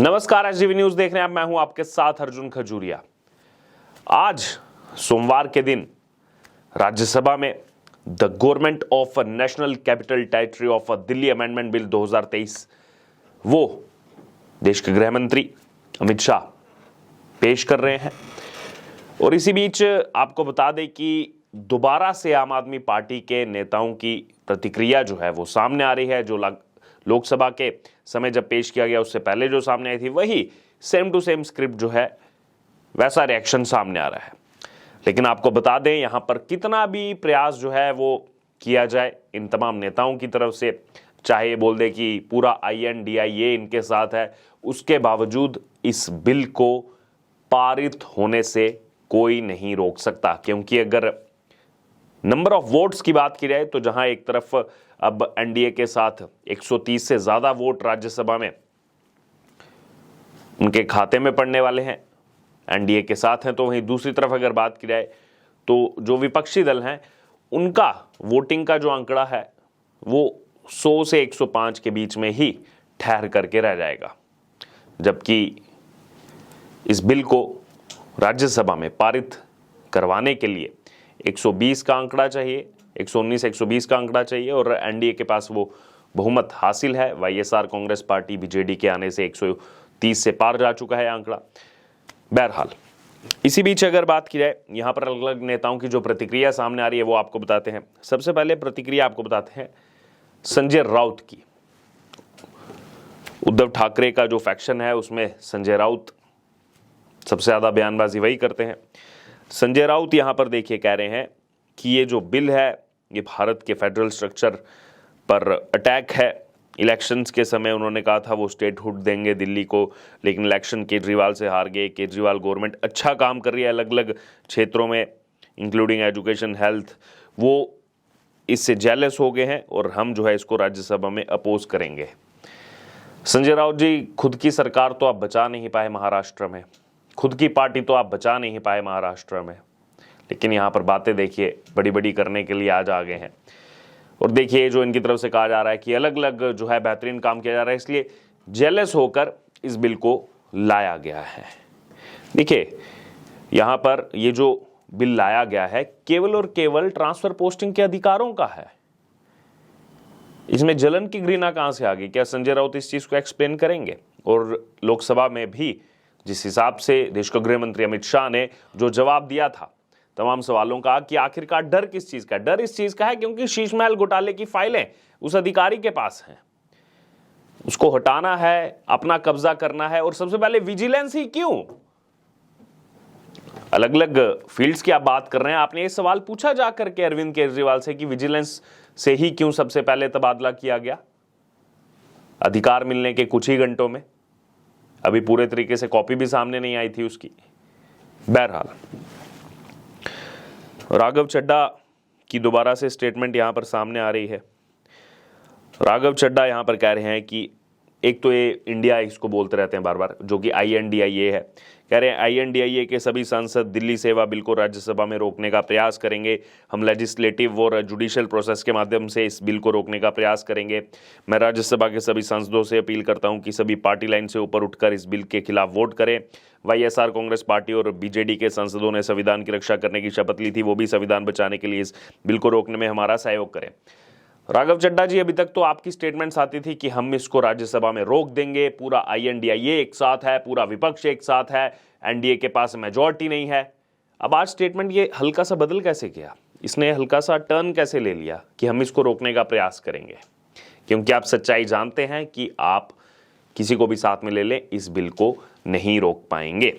नमस्कार, SDV news देख रहे हैं आप। मैं हूं आपके साथ अर्जुन खजूरिया। आज सोमवार के दिन राज्यसभा में the government of national capital territory of Delhi amendment bill 2023 वो देश के गृह मंत्री अमित शाह पेश कर रहे हैं। और इसी बीच आपको बता दें कि दोबारा से आम आदमी पार्टी के नेताओं की प्रतिक्रिया जो है वो सामने आ रही है। जो लोकसभा के समय जब पेश किया गया उससे पहले जो सामने आई थी वही सेम टू सेम स्क्रिप्ट जो है वैसा रिएक्शन सामने आ रहा है। लेकिन आपको बता दें यहां पर कितना भी प्रयास जो है वो किया जाए इन तमाम नेताओं की तरफ से, चाहे ये बोल दे कि पूरा INDIA इनके साथ है, उसके बावजूद इस बिल को पारित होने से कोई नहीं रोक सकता। क्योंकि अगर नंबर ऑफ वोट्स की बात की जाए तो जहां एक तरफ अब NDA के साथ 130 से ज्यादा वोट राज्यसभा में उनके खाते में पड़ने वाले हैं, NDA के साथ हैं, तो वहीं दूसरी तरफ अगर बात की जाए तो जो विपक्षी दल हैं उनका वोटिंग का जो आंकड़ा है वो 100 से 105 के बीच में ही ठहर करके रह जाएगा। जबकि इस बिल को राज्यसभा में पारित करवाने के लिए 120 का आंकड़ा चाहिए, 119 120 का आंकड़ा चाहिए और NDA के पास वो बहुमत हासिल है। YSR कांग्रेस पार्टी BJD के आने से 130 से पार जा चुका है आंकड़ा। बहरहाल इसी बीच अगर बात की जाए यहाँ पर अलग अलग नेताओं की जो प्रतिक्रिया सामने आ रही है वो आपको बताते हैं। सबसे पहले प्रतिक्रिया आपको बताते हैं संजय राउत की। उद्धव ठाकरे का जो फैक्शन है उसमें संजय राउत सबसे ज्यादा बयानबाजी वही करते हैं। संजय राउत यहां पर देखिए कह रहे हैं कि ये जो बिल है ये भारत के फेडरल स्ट्रक्चर पर अटैक है। इलेक्शंस के समय उन्होंने कहा था वो स्टेटहुड देंगे दिल्ली को, लेकिन इलेक्शन केजरीवाल से हार गए। केजरीवाल गवर्नमेंट अच्छा काम कर रही है अलग अलग क्षेत्रों में इंक्लूडिंग एजुकेशन, हेल्थ। वो इससे जेलस हो गए हैं और हम जो है इसको राज्यसभा में अपोज करेंगे। संजय राउत जी, खुद की सरकार तो आप बचा नहीं पाए महाराष्ट्र में, खुद की पार्टी तो आप बचा नहीं पाए महाराष्ट्र में, लेकिन यहाँ पर बातें देखिए बड़ी बड़ी करने के लिए आज आ गए हैं। और देखिए जो इनकी तरफ से कहा जा रहा है कि अलग अलग जो है बेहतरीन काम किया जा रहा है, इसलिए जेलस होकर इस बिल को लाया गया है। देखिए यहाँ पर ये जो बिल लाया गया है केवल और केवल ट्रांसफर पोस्टिंग के अधिकारों का है। इसमें जलन की घृणा कहां से आ गई? क्या संजय राउत इस चीज को एक्सप्लेन करेंगे? और लोकसभा में भी जिस हिसाब से देश के गृह मंत्री अमित शाह ने जो जवाब दिया था तमाम सवालों का कि आखिरकार डर किस चीज का? डर इस चीज का है क्योंकि शीश महल घोटाले की फाइलें उस अधिकारी के पास हैं, उसको हटाना है, अपना कब्जा करना है। और सबसे पहले विजिलेंस ही क्यों? अलग अलग फील्ड्स की आप बात कर रहे हैं, आपने ये सवाल पूछा जाकर के अरविंद केजरीवाल से कि विजिलेंस से ही क्यों सबसे पहले तबादला किया गया अधिकार मिलने के कुछ ही घंटों में? अभी पूरे तरीके से कॉपी भी सामने नहीं आई थी उसकी। बहरहाल राघव चड्ढा की दोबारा से स्टेटमेंट यहां पर सामने आ रही है। राघव चड्ढा यहां पर कह रहे हैं कि एक तो ये इंडिया इसको बोलते रहते हैं बार बार, जो कि INDIA है। कह रहे हैं INDIA के सभी सांसद दिल्ली सेवा बिल को राज्यसभा में रोकने का प्रयास करेंगे। हम लेजिस्लेटिव और जुडिशियल प्रोसेस के माध्यम से इस बिल को रोकने का प्रयास करेंगे। मैं राज्यसभा के सभी सांसदों से अपील करता हूं कि सभी पार्टी लाइन से ऊपर उठकर इस बिल के खिलाफ वोट करें। YSR कांग्रेस पार्टी और BJD के सांसदों ने संविधान की रक्षा करने की शपथ ली थी, वो भी संविधान बचाने के लिए इस बिल को रोकने में हमारा सहयोग करें। राघव चड्ढा जी, अभी तक तो आपकी स्टेटमेंट्स आती थी कि हम इसको राज्यसभा में रोक देंगे, पूरा INDIA एक साथ है, पूरा विपक्ष एक साथ है, NDA के पास मेजॉरिटी नहीं है। अब आज स्टेटमेंट ये हल्का सा बदल कैसे किया? इसने हल्का सा टर्न कैसे ले लिया कि हम इसको रोकने का प्रयास करेंगे? क्योंकि आप सच्चाई जानते हैं कि आप किसी को भी साथ में ले लें इस बिल को नहीं रोक पाएंगे।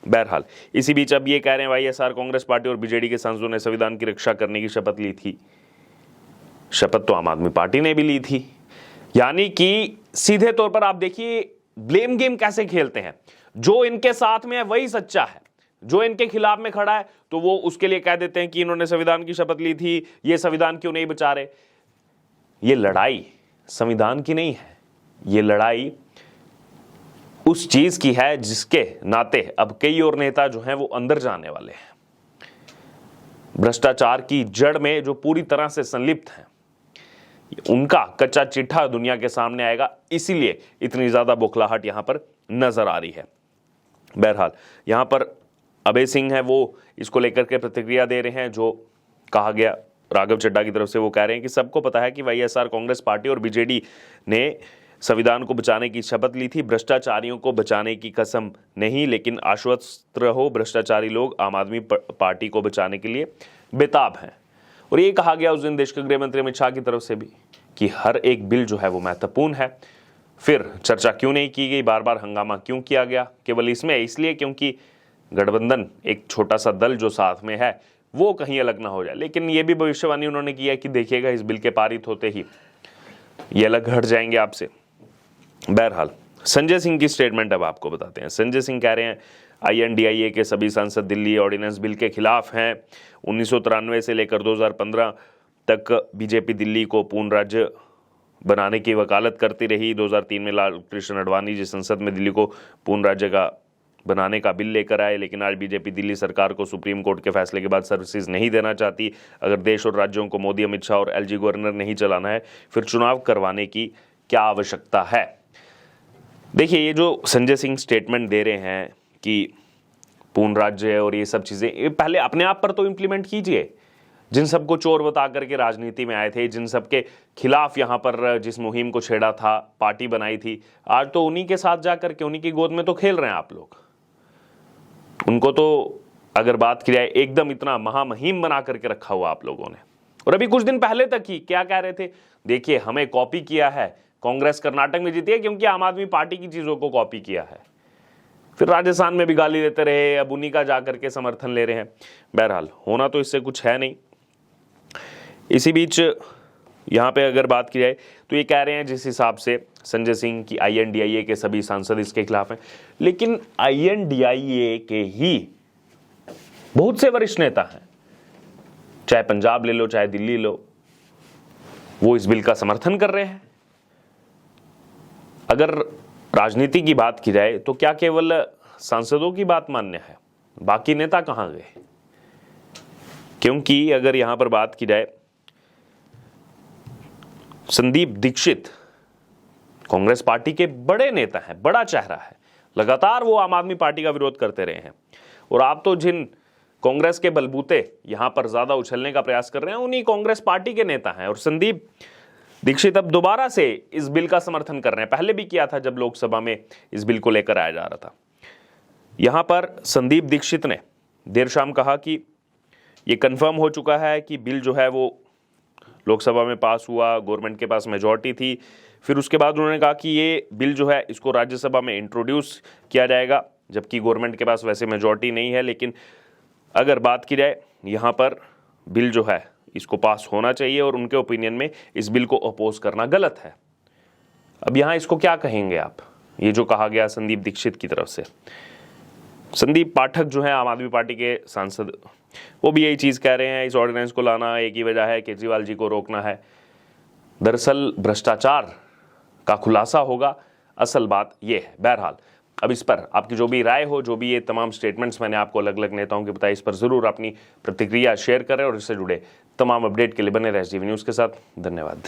बहरहाल इसी बीच अब ये कह रहे हैं YSR कांग्रेस पार्टी और BJD के सांसदों ने संविधान की रक्षा करने की शपथ ली थी। शपथ तो आम आदमी पार्टी ने भी ली थी। यानी कि सीधे तौर पर आप देखिए ब्लेम गेम कैसे खेलते हैं। जो इनके साथ में है वही सच्चा है, जो इनके खिलाफ में खड़ा है तो वो उसके लिए कह देते हैं कि इन्होंने संविधान की शपथ ली थी, ये संविधान क्यों नहीं बचा रहे। ये लड़ाई संविधान की नहीं है, ये लड़ाई उस चीज की है जिसके नाते अब कई और नेता जो हैं वो अंदर जाने वाले हैं। भ्रष्टाचार की जड़ में जो पूरी तरह से संलिप्त हैं, उनका कच्चा चिट्ठा दुनिया के सामने आएगा। इसीलिए इतनी ज्यादा बौखलाहट यहां पर नजर आ रही है। बहरहाल यहाँ पर अभय सिंह है वो इसको लेकर के प्रतिक्रिया दे रहे हैं। जो कहा गया राघव चड्ढा की तरफ से, वो कह रहे हैं कि सबको पता है कि वाईएसआर कांग्रेस पार्टी और बीजेडी ने संविधान को बचाने की शपथ ली थी, भ्रष्टाचारियों को बचाने की कसम नहीं, लेकिन आश्वस्त रहो भ्रष्टाचारी लोग आम आदमी पार्टी को बचाने के लिए बेताब हैं। और ये कहा गया उस दिन देश के गृह मंत्री अमित शाह की तरफ से भी कि हर एक बिल जो है वो महत्वपूर्ण है। फिर चर्चा क्यों नहीं की गई, बार बार हंगामा क्यों किया गया, केवल इसमें इसलिए क्योंकि गठबंधन एक छोटा सा दल जो साथ में है वो कहीं अलग ना हो जाए। लेकिन ये भी भविष्यवाणी उन्होंने की है कि देखिएगा इस बिल के पारित होते ही ये अलग हट जाएंगे आपसे। बहरहाल संजय सिंह की स्टेटमेंट अब आपको बताते हैं। संजय सिंह कह रहे हैं INDIA के सभी सांसद दिल्ली ऑर्डिनेंस बिल के खिलाफ हैं। 1993 से लेकर 2015 तक बीजेपी दिल्ली को पूर्ण राज्य बनाने की वकालत करती रही। 2003 में लाल कृष्ण आडवाणी जी संसद में दिल्ली को पूर्ण राज्य का बनाने का बिल लेकर आए, लेकिन आज बीजेपी दिल्ली सरकार को सुप्रीम कोर्ट के फैसले के बाद सर्विसेज नहीं देना चाहती। अगर देश और राज्यों को मोदी, अमित शाह और LG गवर्नर नहीं चलाना है, फिर चुनाव करवाने की क्या आवश्यकता है। देखिए, ये जो संजय सिंह स्टेटमेंट दे रहे हैं कि पूर्ण राज्य और ये सब चीजें, ये पहले अपने आप पर तो इंप्लीमेंट कीजिए। जिन सबको चोर बता करके राजनीति में आए थे, जिन सबके खिलाफ यहाँ पर जिस मुहिम को छेड़ा था, पार्टी बनाई थी, आज तो उन्हीं के साथ जाकर के उन्हीं की गोद में तो खेल रहे हैं आप लोग। उनको तो अगर बात की जाए एकदम इतना महामहिम बना करके रखा हुआ आप लोगों ने। और अभी कुछ दिन पहले तक ही क्या कह रहे थे, देखिए हमें कॉपी किया है, कांग्रेस कर्नाटक में जीती है क्योंकि आम आदमी पार्टी की चीजों को कॉपी किया है। फिर राजस्थान में भी गाली देते रहे, अब उन्हीं का जाकर के समर्थन ले रहे हैं। बहरहाल होना तो इससे कुछ है नहीं। इसी बीच यहाँ पे अगर बात की जाए तो ये कह रहे हैं जिस हिसाब से संजय सिंह की INDIA के सभी सांसद इसके खिलाफ हैं, लेकिन INDIA के ही बहुत से वरिष्ठ नेता हैं, चाहे पंजाब ले लो चाहे दिल्ली लो, वो इस बिल का समर्थन कर रहे हैं। अगर राजनीति की बात की जाए तो क्या केवल सांसदों की बात मान्य है, बाकी नेता कहां गए? क्योंकि अगर यहां पर बात की जाए, संदीप दीक्षित कांग्रेस पार्टी के बड़े नेता हैं, बड़ा चेहरा है, लगातार वो आम आदमी पार्टी का विरोध करते रहे हैं। और आप तो जिन कांग्रेस के बलबूते यहां पर ज्यादा उछलने का प्रयास कर रहे हैं, उन्हीं कांग्रेस पार्टी के नेता हैं। और संदीप दीक्षित अब दोबारा से इस बिल का समर्थन कर रहे हैं। पहले भी किया था जब लोकसभा में इस बिल को लेकर आया जा रहा था। यहां पर संदीप दीक्षित ने देर शाम कहा कि यह कंफर्म हो चुका है कि बिल जो है वो लोकसभा में पास हुआ, गवर्नमेंट के पास मेजॉरिटी थी। फिर उसके बाद उन्होंने कहा कि ये बिल जो है इसको राज्यसभा में इंट्रोड्यूस किया जाएगा, जबकि गवर्नमेंट के पास वैसे मेजॉरिटी नहीं है। लेकिन अगर बात की जाए यहाँ पर बिल जो है इसको पास होना चाहिए और उनके ओपिनियन में इस बिल को अपोज करना गलत है। अब यहाँ इसको क्या कहेंगे आप, ये जो कहा गया संदीप दीक्षित की तरफ से। संदीप पाठक जो है आम आदमी पार्टी के सांसद, वो भी यही चीज कह रहे हैं, इस ऑर्डिनेंस को लाना एक ही वजह है, केजरीवाल जी को रोकना है। दरअसल भ्रष्टाचार का खुलासा होगा, असल बात ये है। बहरहाल अब इस पर आपकी जो भी राय हो, जो भी ये तमाम स्टेटमेंट्स मैंने आपको अलग अलग नेताओं के बताए, इस पर जरूर अपनी प्रतिक्रिया शेयर करें और इससे जुड़े तमाम अपडेट के लिए बने रहे SGV न्यूज़ के साथ। धन्यवाद।